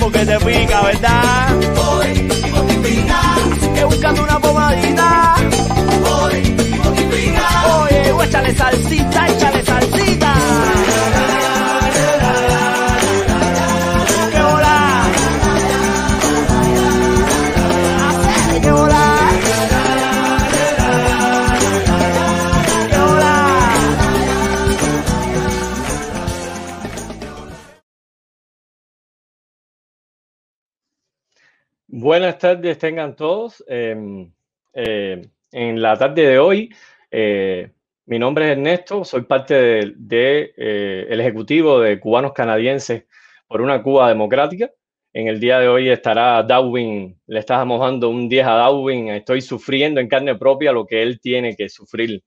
porque te pica, ¿verdad? Voy mortifica. Que buscando una pomadita. Voy mortifica. Oye, échale salsita, échale salsita. ¡Qué hola! ¡Qué hola! ¡Qué hola! Buenas tardes, tengan todos. En la tarde de hoy, mi nombre es Ernesto, soy parte el ejecutivo de Cubanos Canadienses por una Cuba Democrática. En el día de hoy estará Darwin, le estamos dando un 10 a Darwin. Estoy sufriendo en carne propia lo que él tiene que sufrir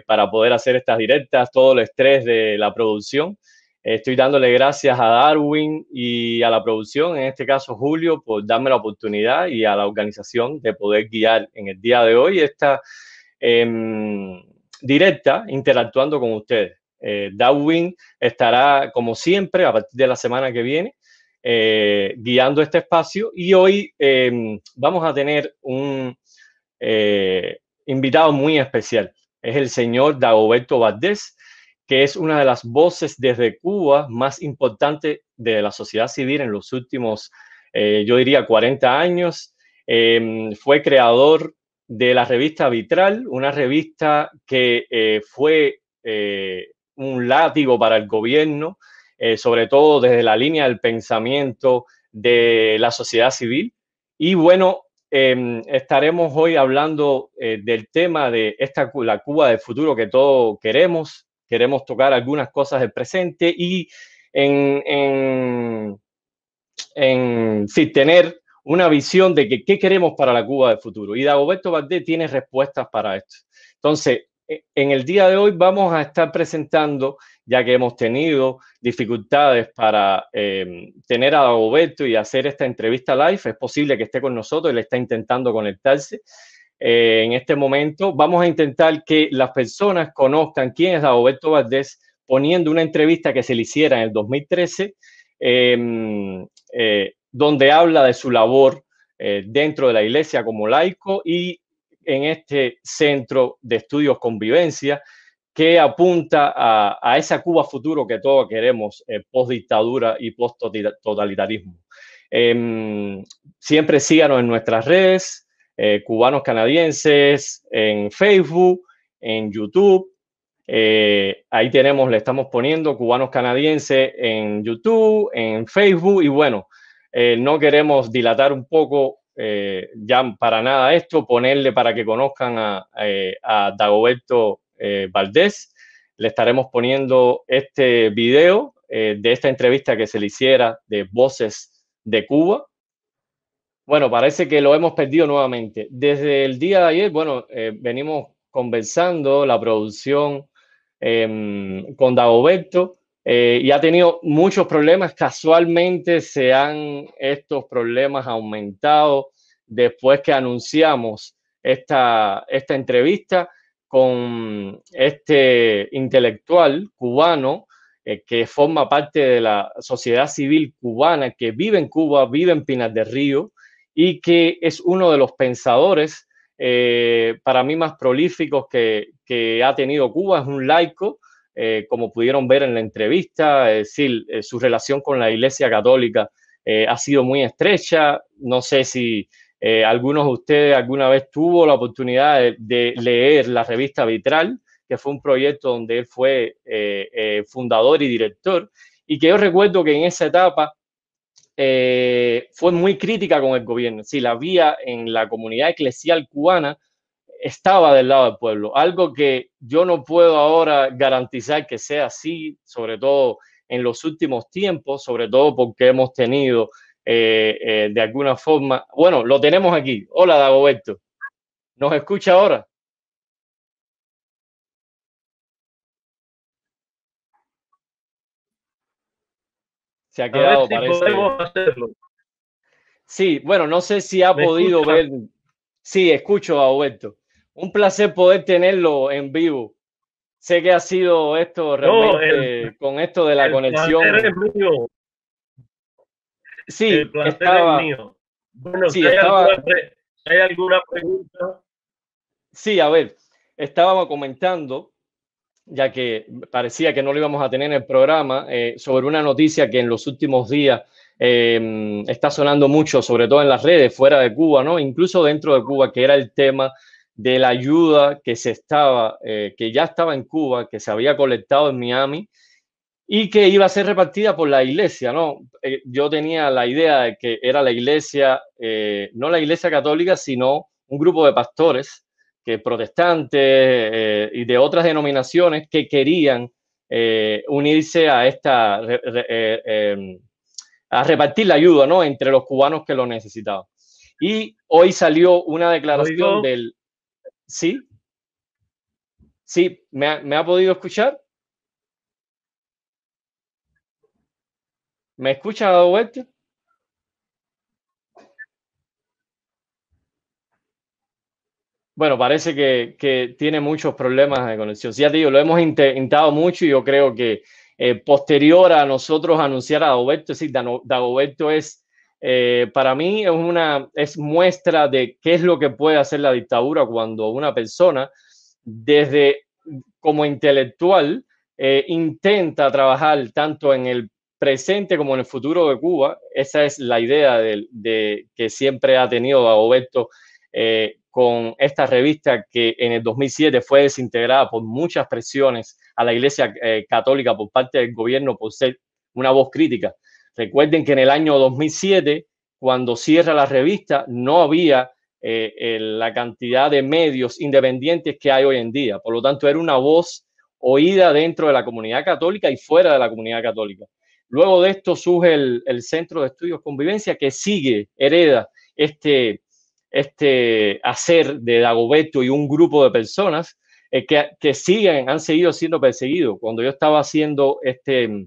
para poder hacer estas directas, todo el estrés de la producción. Estoy dándole gracias a Darwin y a la producción, en este caso Julio, por darme la oportunidad y a la organización de poder guiar en el día de hoy esta directa interactuando con ustedes. Darwin estará, como siempre, a partir de la semana que viene, guiando este espacio y hoy vamos a tener un invitado muy especial. Es el señor Dagoberto Valdés, que es una de las voces desde Cuba más importantes de la sociedad civil en los últimos, yo diría, 40 años. Fue creador de la revista Vitral, una revista que fue un látigo para el gobierno, sobre todo desde la línea del pensamiento de la sociedad civil. Y bueno, estaremos hoy hablando del tema de la Cuba del futuro que todos queremos. Queremos tocar algunas cosas del presente y tener una visión de qué queremos para la Cuba del futuro. Y Dagoberto Valdés tiene respuestas para esto. Entonces, en el día de hoy vamos a estar presentando, ya que hemos tenido dificultades para tener a Dagoberto y hacer esta entrevista live. Es posible que esté con nosotros, él está intentando conectarse. En este momento vamos a intentar que las personas conozcan quién es Dagoberto Valdés, poniendo una entrevista que se le hiciera en el 2013, donde habla de su labor dentro de la iglesia como laico y en este centro de estudios convivencia que apunta a esa Cuba futuro que todos queremos, post-dictadura y post-totalitarismo. Siempre síganos en nuestras redes, Cubanos Canadienses, en Facebook, en YouTube. Ahí le estamos poniendo Cubanos Canadienses en YouTube, en Facebook. Y bueno, no queremos dilatar un poco ya para nada esto, ponerle para que conozcan a Dagoberto Valdés. Le estaremos poniendo este video de esta entrevista que se le hiciera de Voces de Cuba. Bueno, parece que lo hemos perdido nuevamente. Desde el día de ayer, bueno, venimos conversando la producción con Dagoberto y ha tenido muchos problemas. Casualmente estos problemas aumentado después que anunciamos esta entrevista con este intelectual cubano que forma parte de la sociedad civil cubana, que vive en Cuba, vive en Pinar del Río, y que es uno de los pensadores para mí más prolíficos que ha tenido Cuba. Es un laico, como pudieron ver en la entrevista, es decir, su relación con la Iglesia Católica ha sido muy estrecha. No sé si algunos de ustedes alguna vez tuvo la oportunidad de leer la revista Vitral, que fue un proyecto donde él fue fundador y director, y que yo recuerdo que en esa etapa fue muy crítica con el gobierno. Si la vía en la comunidad eclesial cubana estaba del lado del pueblo, algo que yo no puedo ahora garantizar que sea así, sobre todo en los últimos tiempos, sobre todo porque hemos tenido de alguna forma, bueno, lo tenemos aquí. Hola, Dagoberto, ¿nos escucha ahora? Se ha quedado, parece. Podemos hacerlo. Sí, bueno, no sé si ha podido ver. Sí, escucho a Dagoberto. Un placer poder tenerlo en vivo. Sé que ha sido esto realmente con esto de la conexión. Sí, El placer estaba, es mío. Bueno, sí, si hay estaba, hay alguna pregunta. sí, a ver, estábamos comentando, ya que parecía que no lo íbamos a tener en el programa, sobre una noticia que en los últimos días está sonando mucho, sobre todo en las redes fuera de Cuba, ¿no? Incluso dentro de Cuba, que era el tema de la ayuda que que ya estaba en Cuba, que se había colectado en Miami y que iba a ser repartida por la iglesia, ¿no? Yo tenía la idea de que era la iglesia, no la iglesia católica, sino un grupo de pastores, que protestantes y de otras denominaciones que querían unirse a a repartir la ayuda, ¿no? Entre los cubanos que lo necesitaban. Y hoy salió una declaración Oigo. del... ¿Sí? ¿Sí? ¿Me ha podido escuchar? ¿Me escucha, Adalberto? Bueno, parece que tiene muchos problemas de conexión. Sí, ya te digo, lo hemos intentado mucho y yo creo que posterior a nosotros anunciar a Dagoberto, sí, Dagoberto es, para mí, es muestra de qué es lo que puede hacer la dictadura cuando una persona, desde como intelectual, intenta trabajar tanto en el presente como en el futuro de Cuba. Esa es la idea de que siempre ha tenido Dagoberto con esta revista que en el 2007 fue desintegrada por muchas presiones a la Iglesia Católica por parte del gobierno por ser una voz crítica. Recuerden que en el año 2007, cuando cierra la revista, no había la cantidad de medios independientes que hay hoy en día. Por lo tanto, era una voz oída dentro de la comunidad católica y fuera de la comunidad católica. Luego de esto surge el Centro de Estudios Convivencia, que hereda este hacer de Dagoberto y un grupo de personas que han seguido siendo perseguidos. Cuando yo estaba haciendo este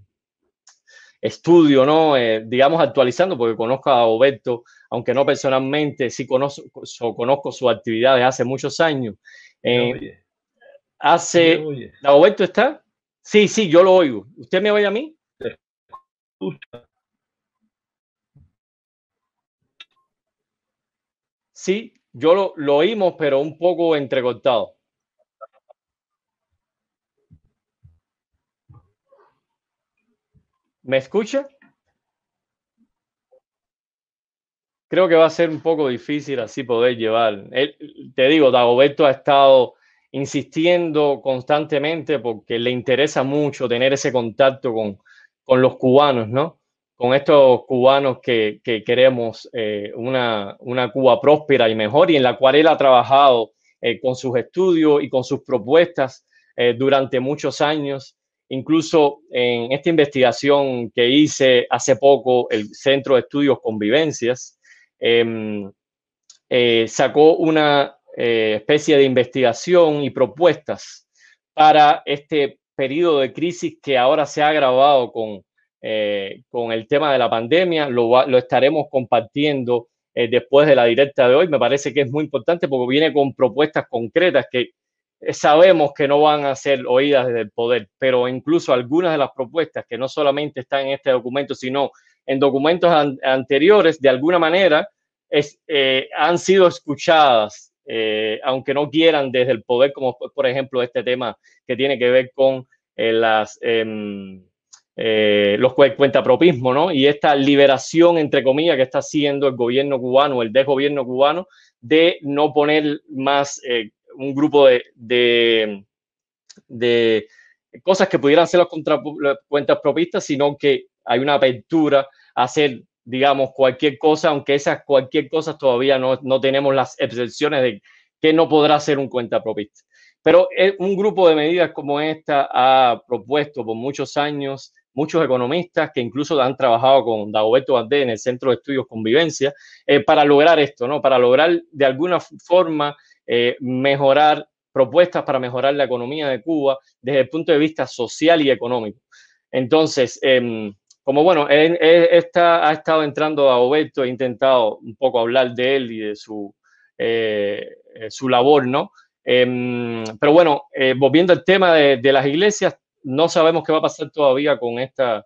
estudio, ¿no? Digamos, actualizando, porque conozco a Dagoberto, aunque no personalmente, sí conozco sus actividades hace muchos años. ¿Dagoberto está? Sí, sí, yo lo oigo. ¿Usted me oye a mí? Sí, yo lo oímos, pero un poco entrecortado. ¿Me escucha? Creo que va a ser un poco difícil así poder llevar. Te digo, Dagoberto ha estado insistiendo constantemente porque le interesa mucho tener ese contacto con los cubanos, ¿no? Con estos cubanos que queremos una Cuba próspera y mejor, y en la cual él ha trabajado con sus estudios y con sus propuestas durante muchos años. Incluso en esta investigación que hice hace poco, el Centro de Estudios Convivencias sacó una especie de investigación y propuestas para este periodo de crisis que ahora se ha agravado con el tema de la pandemia. Lo estaremos compartiendo después de la directa de hoy. Me parece que es muy importante porque viene con propuestas concretas que sabemos que no van a ser oídas desde el poder, pero incluso algunas de las propuestas que no solamente están en este documento, sino en documentos anteriores, de alguna manera, han sido escuchadas, aunque no quieran desde el poder, como por ejemplo este tema que tiene que ver con los cuentapropismo, ¿no? Y esta liberación, entre comillas, que está haciendo el gobierno cubano, el desgobierno cubano, de no poner más un grupo de cosas que pudieran ser las cuentas propistas, sino que hay una apertura a hacer, digamos, cualquier cosa, aunque esas cualquier cosa todavía no tenemos las excepciones de que no podrá ser un cuenta propista. Pero un grupo de medidas como esta ha propuesto por muchos años muchos economistas que incluso han trabajado con Dagoberto Valdés en el Centro de Estudios Convivencia para lograr esto, ¿no? Para lograr de alguna forma mejorar propuestas para mejorar la economía de Cuba desde el punto de vista social y económico. Entonces, como bueno, ha estado entrando Dagoberto, he intentado un poco hablar de él y de su labor, ¿no? Pero bueno, volviendo al tema de las iglesias, no sabemos qué va a pasar todavía con esta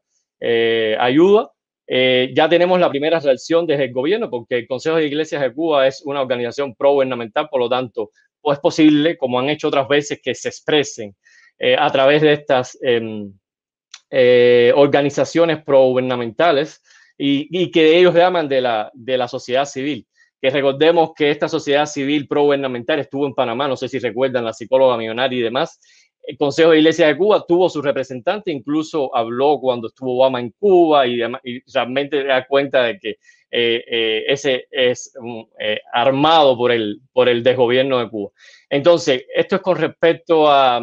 ayuda. Ya tenemos la primera reacción desde el gobierno, porque el Consejo de Iglesias de Cuba es una organización pro-gubernamental, por lo tanto, pues es posible, como han hecho otras veces, que se expresen a través de estas organizaciones pro-gubernamentales y que ellos llaman de la sociedad civil. Que recordemos que esta sociedad civil pro-gubernamental estuvo en Panamá, no sé si recuerdan, la psicóloga millonaria y demás. El Consejo de Iglesias de Cuba tuvo su representante, incluso habló cuando estuvo Obama en Cuba y realmente da cuenta de que ese es armado por el desgobierno de Cuba. Entonces, esto es con respecto a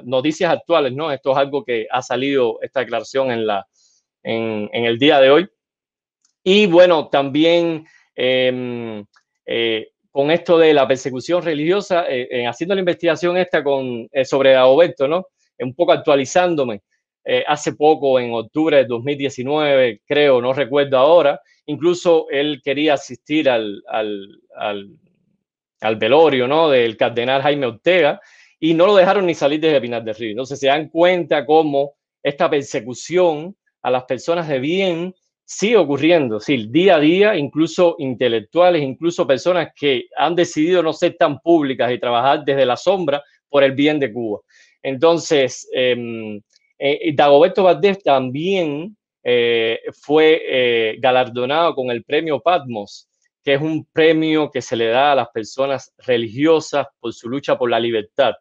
noticias actuales, ¿no? Esto es algo que ha salido, esta declaración en el día de hoy. Y bueno, también con esto de la persecución religiosa, haciendo la investigación esta sobre Dagoberto, ¿no? Un poco actualizándome, hace poco, en octubre de 2019, creo, no recuerdo ahora, incluso él quería asistir al velorio, ¿no? Del cardenal Jaime Ortega, y no lo dejaron ni salir desde Pinar del Río. Entonces se dan cuenta cómo esta persecución a las personas de bien sigue ocurriendo, sí, día a día, incluso intelectuales, incluso personas que han decidido no ser tan públicas y trabajar desde la sombra por el bien de Cuba. Entonces, Dagoberto Valdés también fue galardonado con el premio Patmos, que es un premio que se le da a las personas religiosas por su lucha por la libertad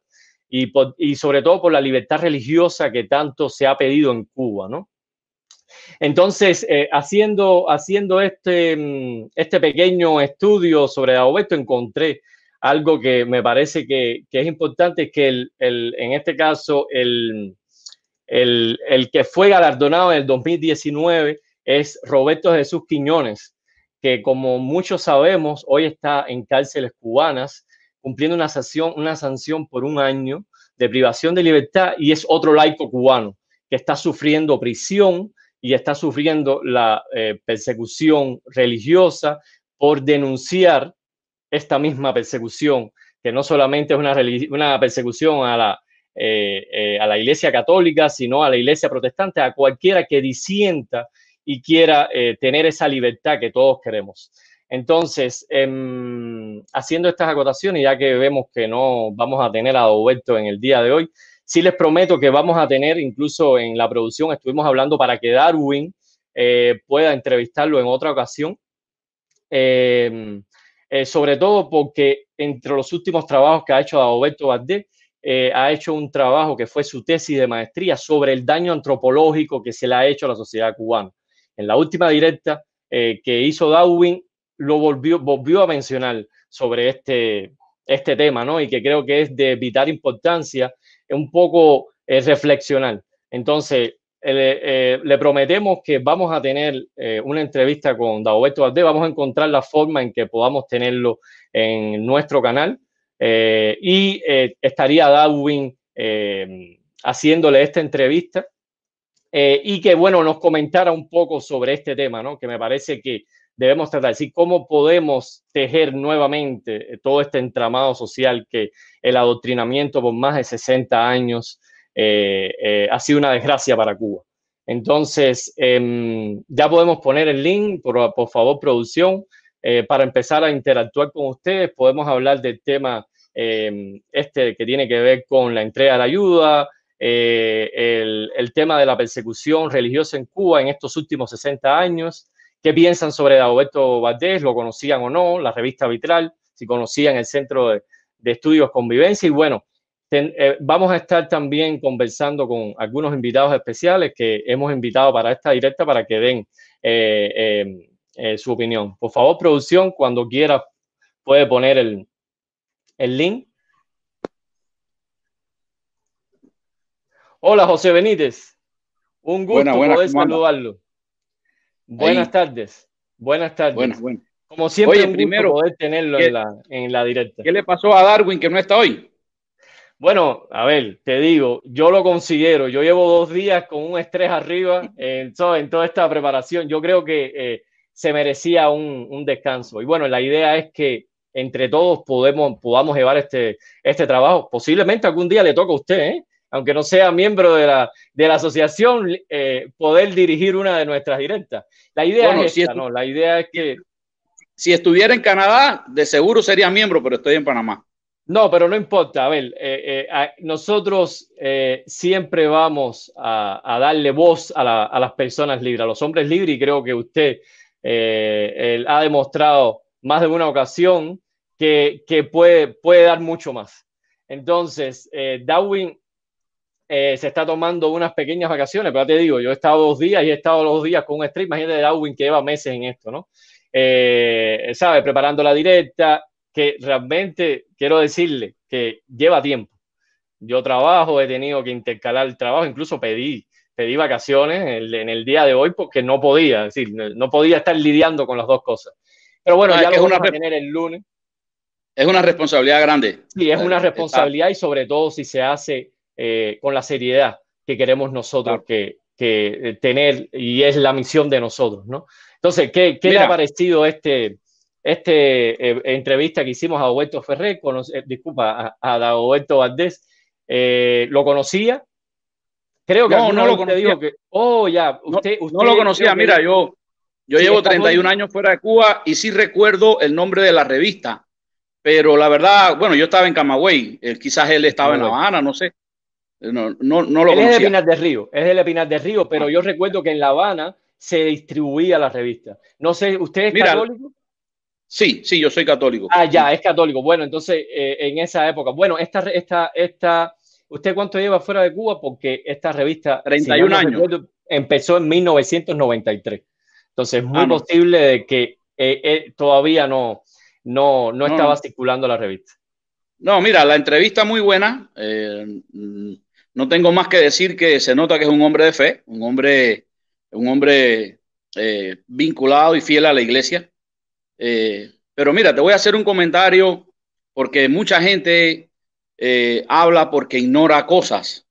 y sobre todo por la libertad religiosa que tanto se ha pedido en Cuba, ¿no? Entonces, haciendo este pequeño estudio sobre Dagoberto, encontré algo que me parece que es importante, que en este caso el que fue galardonado en el 2019 es Roberto Jesús Quiñones, que como muchos sabemos, hoy está en cárceles cubanas, cumpliendo una sanción por 1 año de privación de libertad, y es otro laico cubano que está sufriendo prisión y está sufriendo la persecución religiosa por denunciar esta misma persecución, que no solamente es una persecución a la Iglesia Católica, sino a la Iglesia Protestante, a cualquiera que disienta y quiera tener esa libertad que todos queremos. Entonces, haciendo estas acotaciones, ya que vemos que no vamos a tener a Dagoberto en el día de hoy, sí les prometo que vamos a tener, incluso en la producción estuvimos hablando para que Darwin pueda entrevistarlo en otra ocasión, sobre todo porque entre los últimos trabajos que ha hecho Dagoberto Valdés, ha hecho un trabajo que fue su tesis de maestría sobre el daño antropológico que se le ha hecho a la sociedad cubana. En la última directa que hizo Darwin, lo volvió a mencionar sobre este tema, ¿no? Y que creo que es de vital importancia un poco reflexionar. Entonces, le prometemos que vamos a tener una entrevista con Dagoberto Valdés. Vamos a encontrar la forma en que podamos tenerlo en nuestro canal y estaría Darwin haciéndole esta entrevista y que, bueno, nos comentara un poco sobre este tema, ¿no? Que me parece que debemos tratar, ¿sí? Cómo podemos tejer nuevamente todo este entramado social que el adoctrinamiento por más de 60 años ha sido una desgracia para Cuba. Entonces, ya podemos poner el link, por favor, producción, para empezar a interactuar con ustedes. Podemos hablar del tema que tiene que ver con la entrega de la ayuda, el tema de la persecución religiosa en Cuba en estos últimos 60 años. ¿Qué piensan sobre Dagoberto Valdés? ¿Lo conocían o no? La revista Vitral, si conocían el Centro de Estudios Convivencia. Y bueno, vamos a estar también conversando con algunos invitados especiales que hemos invitado para esta directa para que den su opinión. Por favor, producción, cuando quiera puede poner el link. Hola, José Benítez. Un gusto poder saludarlo. Buenas tardes. Buenas tardes. Bueno. Como siempre, oye, un gusto primero, poder tenerlo en la directa. ¿Qué le pasó a Darwin que no está hoy? Bueno, a ver, te digo, yo lo considero. Yo llevo 2 días con un estrés arriba en toda esta preparación. Yo creo que se merecía un descanso. Y bueno, la idea es que entre todos podamos llevar este trabajo. Posiblemente algún día le toque a usted, aunque no sea miembro de la asociación, poder dirigir una de nuestras directas. La idea Bueno, es esta, ¿no? La idea es que... Si estuviera en Canadá, de seguro sería miembro, pero estoy en Panamá. No, pero no importa. A ver, nosotros siempre vamos a darle voz a las personas libres, a los hombres libres, y creo que usted él ha demostrado más de una ocasión que puede dar mucho más. Entonces, Darwin se está tomando unas pequeñas vacaciones, pero ya te digo, yo he estado 2 días y he estado 2 días con un stream. Imagínate Darwin que lleva meses en esto, ¿no? ¿Sabe? Preparando la directa, que realmente quiero decirle que lleva tiempo. Yo trabajo, he tenido que intercalar el trabajo, incluso pedí vacaciones en el día de hoy porque no podía, es decir, no podía estar lidiando con las dos cosas. Pero bueno, ya lo vamos a tener el lunes. Es una responsabilidad grande. Sí, es una responsabilidad y sobre todo si se hace con la seriedad que queremos nosotros que tener, y es la misión de nosotros, ¿no? Entonces, ¿qué le ha parecido entrevista que hicimos a Dagoberto Ferrer, disculpa, a Dagoberto Valdés? ¿Lo conocía? Creo que no lo conocía. Dijo que, usted no lo conocía. Mira, yo llevo 31 años fuera de Cuba y sí recuerdo el nombre de la revista, pero la verdad, bueno, yo estaba en Camagüey, quizás él estaba en La Habana, no sé. No lo conocía. Es de Pinar del Río, Pinar del Río, pero yo recuerdo que en La Habana se distribuía la revista. No sé, ¿usted es católico? Sí, yo soy católico. Ya, es católico. Bueno, entonces, en esa época, bueno, ¿usted cuánto lleva fuera de Cuba? Porque esta revista, 31 años. Recuerdo, empezó en 1993. Entonces, es muy posible de que todavía no estaba circulando la revista. No, mira, la entrevista muy buena. No tengo más que decir que se nota que es un hombre de fe, un hombre vinculado y fiel a la iglesia. Pero mira, te voy a hacer un comentario porque mucha gente habla porque ignora cosas.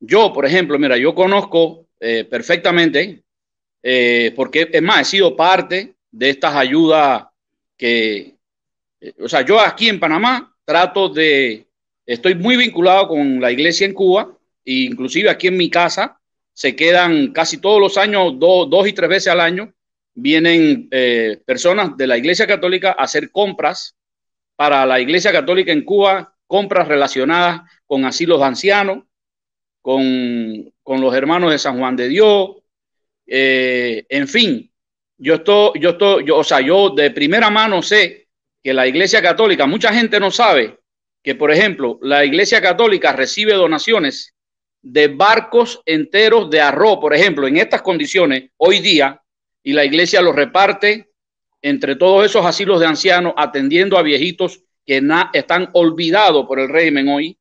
Yo, por ejemplo, mira, yo conozco perfectamente, porque es más, he sido parte de estas ayudas o sea, yo aquí en Panamá estoy muy vinculado con la iglesia en Cuba, e inclusive aquí en mi casa se quedan casi todos los años, 2 y 3 veces al año, vienen personas de la Iglesia Católica a hacer compras para la Iglesia Católica en Cuba, compras relacionadas con asilos de ancianos, con los hermanos de San Juan de Dios, en fin, yo de primera mano sé que la Iglesia Católica, mucha gente no sabe que, por ejemplo, la Iglesia Católica recibe donaciones de barcos enteros de arroz, por ejemplo, en estas condiciones hoy día, y la iglesia los reparte entre todos esos asilos de ancianos, atendiendo a viejitos que están olvidados por el régimen hoy.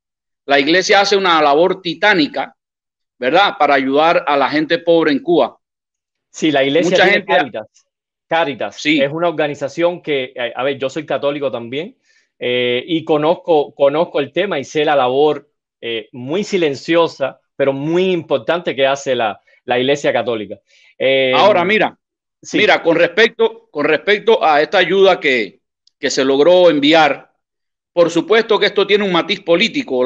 La iglesia hace una labor titánica, ¿verdad?, para ayudar a la gente pobre en Cuba. Sí, la iglesia tiene Cáritas. Sí. Es una organización que, a ver, yo soy católico también, y conozco el tema y sé la labor muy silenciosa, pero muy importante que hace la iglesia católica. Ahora, mira, con respecto a esta ayuda que se logró enviar, por supuesto que esto tiene un matiz político.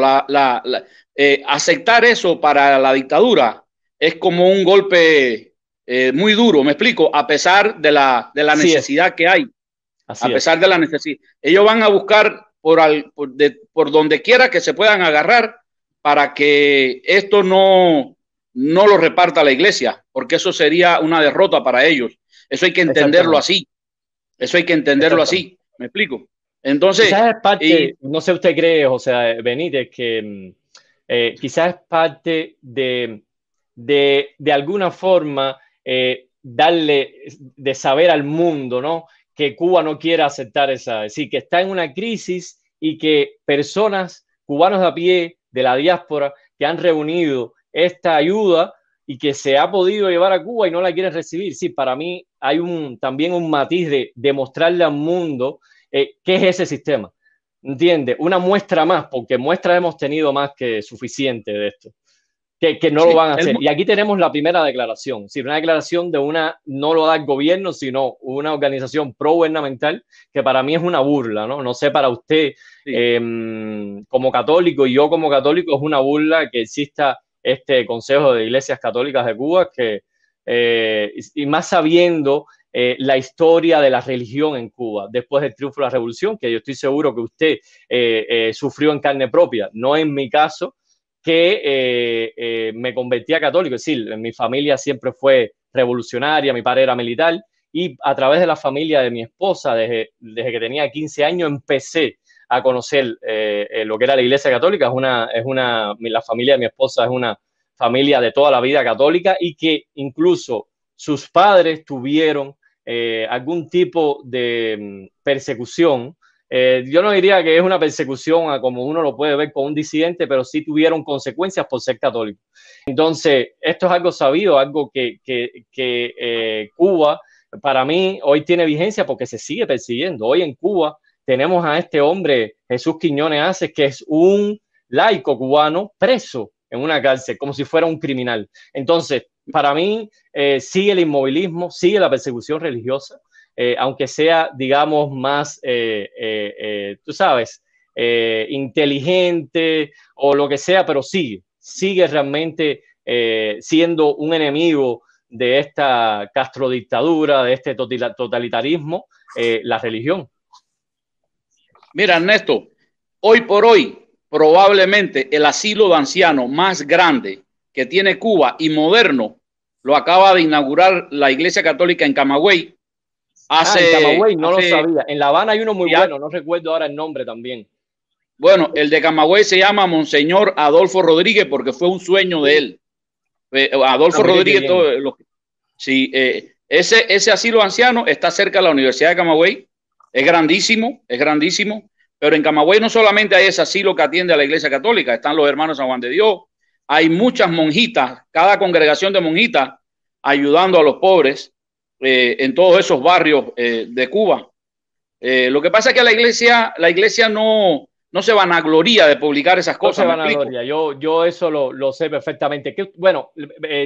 Aceptar eso para la dictadura es como un golpe muy duro, me explico, a pesar de la necesidad que hay. A pesar de la necesidad. Ellos van a buscar por donde quiera que se puedan agarrar para que esto no lo reparta la iglesia, porque eso sería una derrota para ellos. Eso hay que entenderlo así. Eso hay que entenderlo así. ¿Me explico? Entonces, quizás es parte, no sé usted cree, José Benítez, que quizás es parte de alguna forma de saber al mundo, ¿no?, que Cuba no quiere aceptar es decir, que está en una crisis y que personas, cubanos de a pie, de la diáspora, que han reunido esta ayuda y que se ha podido llevar a Cuba y no la quieren recibir. Sí, para mí hay también un matiz de mostrarle al mundo qué es ese sistema. ¿Entiende? Una muestra más, porque muestras hemos tenido más que suficiente de esto. que no Sí, lo van a el hacer. mu- Y aquí tenemos la primera declaración, sí, una declaración de una, no lo da el gobierno, sino una organización pro-gubernamental, que para mí es una burla, ¿no? No sé para usted, sí. como católico, y yo como católico, es una burla que exista este Consejo de Iglesias Católicas de Cuba, y más sabiendo la historia de la religión en Cuba después del triunfo de la revolución, que yo estoy seguro que usted sufrió en carne propia, no en mi caso, que me convertí a católico. Es decir, mi familia siempre fue revolucionaria, mi padre era militar, y a través de la familia de mi esposa, desde que tenía 15 años, empecé a conocer lo que era la Iglesia Católica. La familia de mi esposa es una familia de toda la vida católica, y que incluso sus padres tuvieron algún tipo de persecución. Yo no diría que es una persecución a como uno lo puede ver con un disidente, pero sí tuvieron consecuencias por ser católicos. Entonces, esto es algo sabido, algo que Cuba, para mí, hoy tiene vigencia porque se sigue persiguiendo. Hoy en Cuba tenemos a este hombre, Jesús Quiñones Aces, que es un laico cubano preso en una cárcel, como si fuera un criminal. Entonces, para mí, sigue el inmovilismo, sigue la persecución religiosa, aunque sea, digamos, más, tú sabes, inteligente o lo que sea, pero sigue realmente siendo un enemigo de esta castrodictadura, de este totalitarismo, la religión. Mira, Ernesto, hoy por hoy, probablemente el asilo de ancianos más grande que tiene Cuba y moderno lo acaba de inaugurar la Iglesia Católica en Camagüey. En Camagüey no lo hace, sabía. En La Habana hay uno muy ya, bueno, no recuerdo ahora el nombre también. bueno, el de Camagüey se llama Monseñor Adolfo Rodríguez porque fue un sueño de él. Adolfo Rodríguez, sí, ese asilo anciano está cerca de la Universidad de Camagüey, es grandísimo, pero en Camagüey no solamente hay ese asilo que atiende a la Iglesia Católica, están los hermanos San Juan de Dios, hay muchas monjitas, cada congregación de monjitas ayudando a los pobres en todos esos barrios de Cuba. Lo que pasa es que la iglesia no se vanagloria de publicar esas cosas. No se vanagloria, yo eso lo sé perfectamente. Bueno,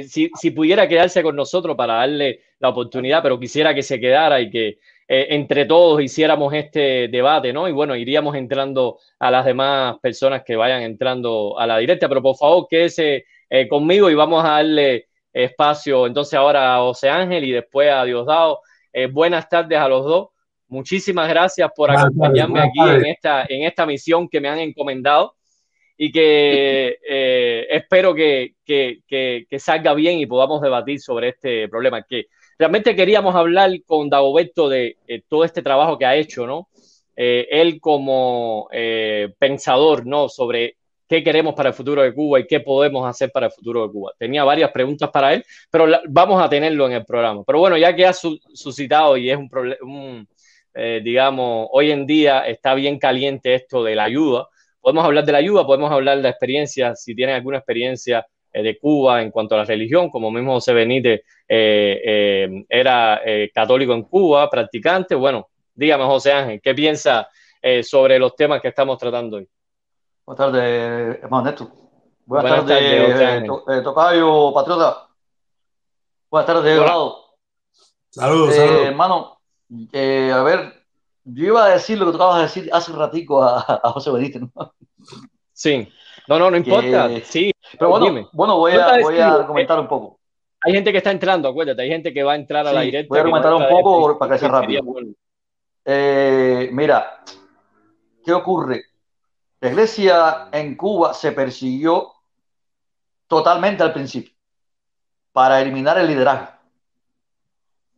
si pudiera quedarse con nosotros para darle la oportunidad, pero quisiera que se quedara y que entre todos hiciéramos este debate, ¿no? Y bueno, iríamos entrando a las demás personas que vayan entrando a la directa, pero por favor quédese conmigo y vamos a darle espacio entonces ahora a José Ángel y después a Diosdado. Buenas tardes a los dos. Muchísimas gracias por acompañarme aquí en esta misión que me han encomendado, y que espero que salga bien y podamos debatir sobre este problema. Que realmente queríamos hablar con Dagoberto de todo este trabajo que ha hecho, ¿no? Él como pensador, ¿no? Sobre qué queremos para el futuro de Cuba y qué podemos hacer para el futuro de Cuba. Tenía varias preguntas para él, pero vamos a tenerlo en el programa. Pero bueno, ya que ha suscitado y es digamos, hoy en día está bien caliente esto de la ayuda. Podemos hablar de la ayuda, podemos hablar de la experiencia, si tienen alguna experiencia de Cuba en cuanto a la religión, como mismo José Benítez era católico en Cuba, practicante. Bueno, dígame, José Ángel, ¿qué piensa sobre los temas que estamos tratando hoy? Buenas tardes, hermano Néstor. Buenas tardes, José Ángel. Tocayo, patriota. Buenas tardes, Diosdado. Saludos. Hermano, a ver, yo iba a decir lo que tú acabas de decir hace un ratico a José Benítez, ¿no? Sí, no importa, sí. Pero bueno, voy a comentar un poco. Hay gente que está entrando, acuérdate, hay gente que va a entrar a la directa. Voy a comentar un poco para que sea rápido. Mira, ¿qué ocurre? La iglesia en Cuba se persiguió totalmente al principio para eliminar el liderazgo.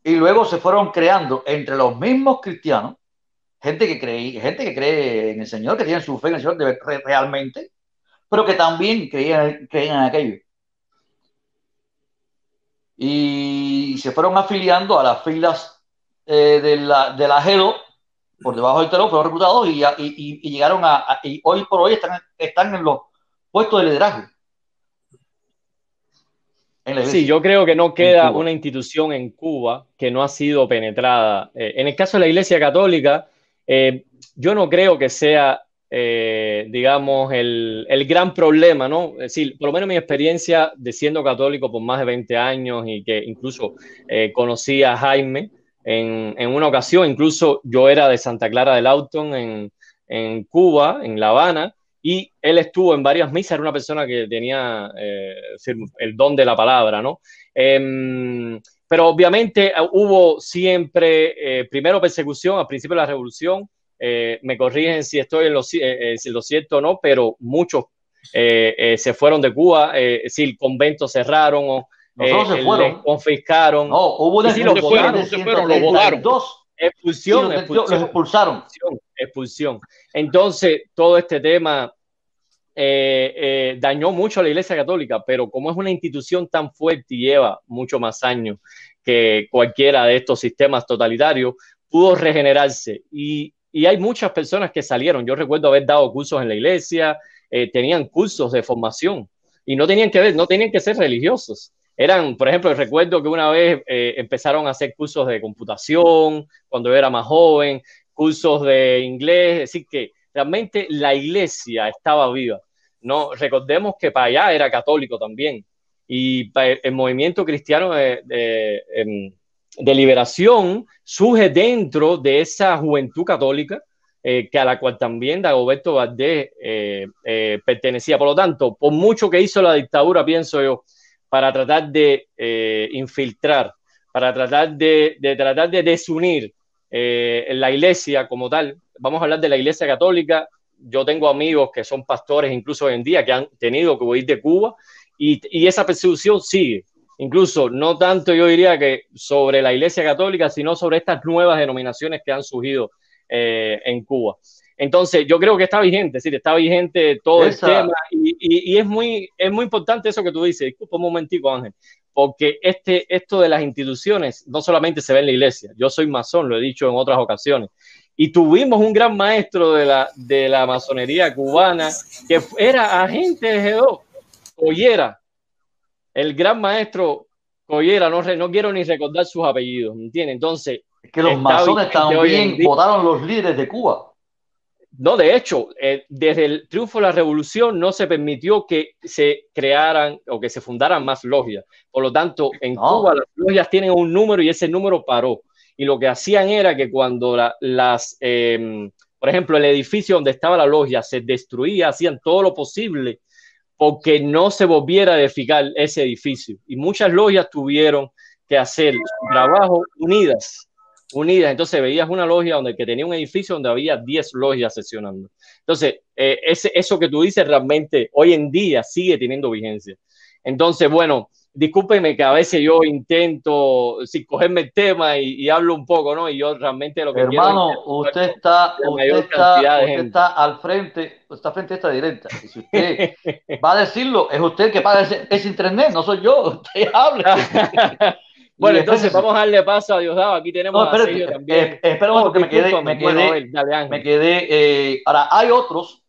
Y luego se fueron creando entre los mismos cristianos gente que cree en el Señor, que tiene su fe en el Señor realmente, pero que también creían en aquello. Y se fueron afiliando a las filas de la GEDO, por debajo del telón, fueron reclutados y llegaron y hoy por hoy están en los puestos de liderazgo. Sí, yo creo que no queda una institución en Cuba que no ha sido penetrada. En el caso de la Iglesia Católica, yo no creo que sea digamos, el gran problema, ¿no? Es decir, por lo menos mi experiencia de siendo católico por más de 20 años y que incluso conocí a Jaime en una ocasión, incluso yo era de Santa Clara del Auton en Cuba, en La Habana, y él estuvo en varias misas, era una persona que tenía el don de la palabra, ¿no? Pero obviamente hubo siempre, primero persecución al principio de la revolución, me corrigen si estoy en lo cierto o no, pero muchos se fueron de Cuba, si conventos cerraron o se fueron. les confiscaron. No, hubo una expulsión, no se fueron, los votaron. Expulsión, los expulsaron. Expulsión. Entonces, todo este tema dañó mucho a la Iglesia Católica, pero como es una institución tan fuerte y lleva mucho más años que cualquiera de estos sistemas totalitarios, pudo regenerarse y hay muchas personas que salieron. Yo recuerdo haber dado cursos en la iglesia, tenían cursos de formación y no tenían que ser religiosos. Eran, por ejemplo, recuerdo que una vez empezaron a hacer cursos de computación cuando yo era más joven, cursos de inglés, es decir, que realmente la iglesia estaba viva, ¿no? Recordemos que para allá era católico también y el movimiento cristiano de liberación surge dentro de esa juventud católica que a la cual también Dagoberto Valdés pertenecía. Por lo tanto, por mucho que hizo la dictadura, pienso yo, para tratar de infiltrar, para tratar de desunir la iglesia como tal, vamos a hablar de la iglesia católica. Yo tengo amigos que son pastores incluso hoy en día que han tenido que huir de Cuba y esa persecución sigue. Incluso no tanto yo diría que sobre la Iglesia Católica, sino sobre estas nuevas denominaciones que han surgido en Cuba. Entonces yo creo que está vigente, es decir, está vigente todo el tema y es muy importante eso que tú dices. Disculpa un momentico, Ángel, porque esto de las instituciones no solamente se ve en la iglesia. Yo soy masón, lo he dicho en otras ocasiones, y tuvimos un gran maestro de la masonería cubana que era agente de G2, Collera. El gran maestro Collera, no quiero ni recordar sus apellidos, ¿me entiendes? Entonces, es que los masones también votaron los líderes de Cuba. No, de hecho, desde el triunfo de la revolución no se permitió que se crearan o que se fundaran más logias. Por lo tanto, en Cuba las logias tienen un número y ese número paró. Y lo que hacían era que cuando por ejemplo, el edificio donde estaba la logia se destruía, hacían todo lo posible porque no se volviera a edificar ese edificio. Y muchas logias tuvieron que hacer su trabajo unidas. Entonces veías una logia que tenía un edificio donde había 10 logias sesionando. Entonces, eso que tú dices realmente hoy en día sigue teniendo vigencia. Entonces, bueno, discúlpeme que a veces yo intento cogerme el tema y hablo un poco, ¿no? Y yo realmente lo que hermano, usted está al frente, está frente a esta directa. Y si usted va a decirlo, es usted que paga ese internet, no soy yo. Usted habla. Bueno, entonces vamos a darle paso a Diosdado. Aquí tenemos a Sergio también. Espera un momento que me quedé. Ahora, hay otros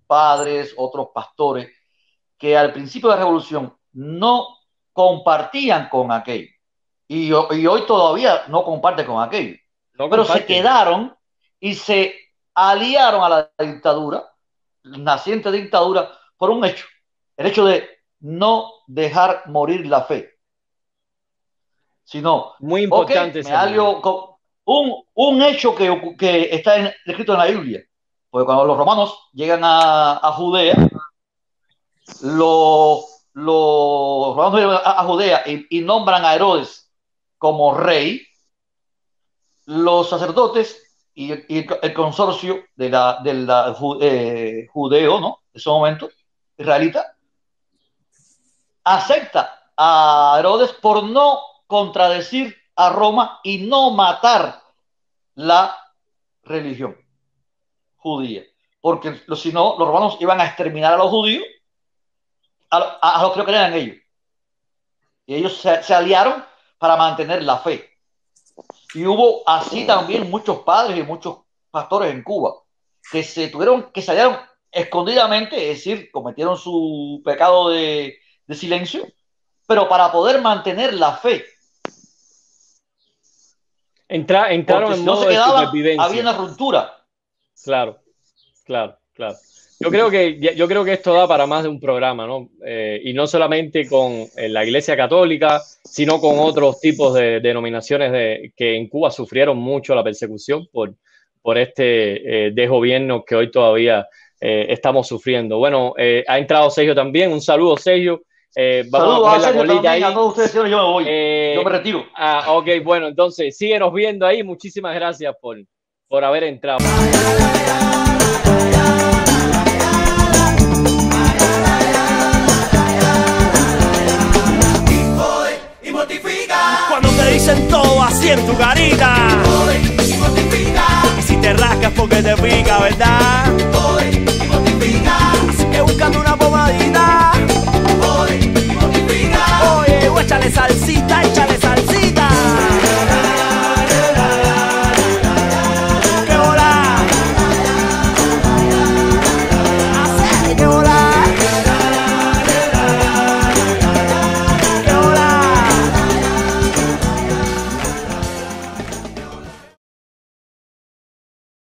padres, otros pastores que al principio de la revolución no compartían con aquello. Y hoy todavía no comparten con aquello. Pero se quedaron y se aliaron a la dictadura, naciente dictadura, por un hecho. El hecho de no dejar morir la fe. Sino, muy importante. Me alio con un hecho que está escrito en la Biblia. Porque cuando los romanos llegan a Judea, los romanos llegan a Judea y nombran a Herodes como rey, los sacerdotes y el consorcio judeo, ¿no? En ese momento, israelita, acepta a Herodes por no contradecir a Roma y no matar la religión judía, porque si no, los romanos iban a exterminar a los judíos, a los que no creían en ellos, y ellos se aliaron para mantener la fe. Y hubo así también muchos padres y muchos pastores en Cuba que salieron escondidamente, es decir, cometieron su pecado de silencio, pero para poder mantener la fe. Entraron en modo de supervivencia. Había una ruptura. Claro, claro, claro. Yo creo que esto da para más de un programa, ¿no? Y no solamente con la Iglesia Católica, sino con otros tipos de denominaciones que en Cuba sufrieron mucho la persecución por este desgobierno que hoy todavía estamos sufriendo. Bueno, ha entrado Sergio también. Un saludo, Sergio. Vamos a poner la colita ahí. A todos ustedes, señores, yo me voy. Yo me retiro. Ok, bueno, entonces síguenos viendo ahí. Muchísimas gracias por haber entrado. Cuando te dicen todo así en tu carita, y si te rascas porque te pica, ¿verdad?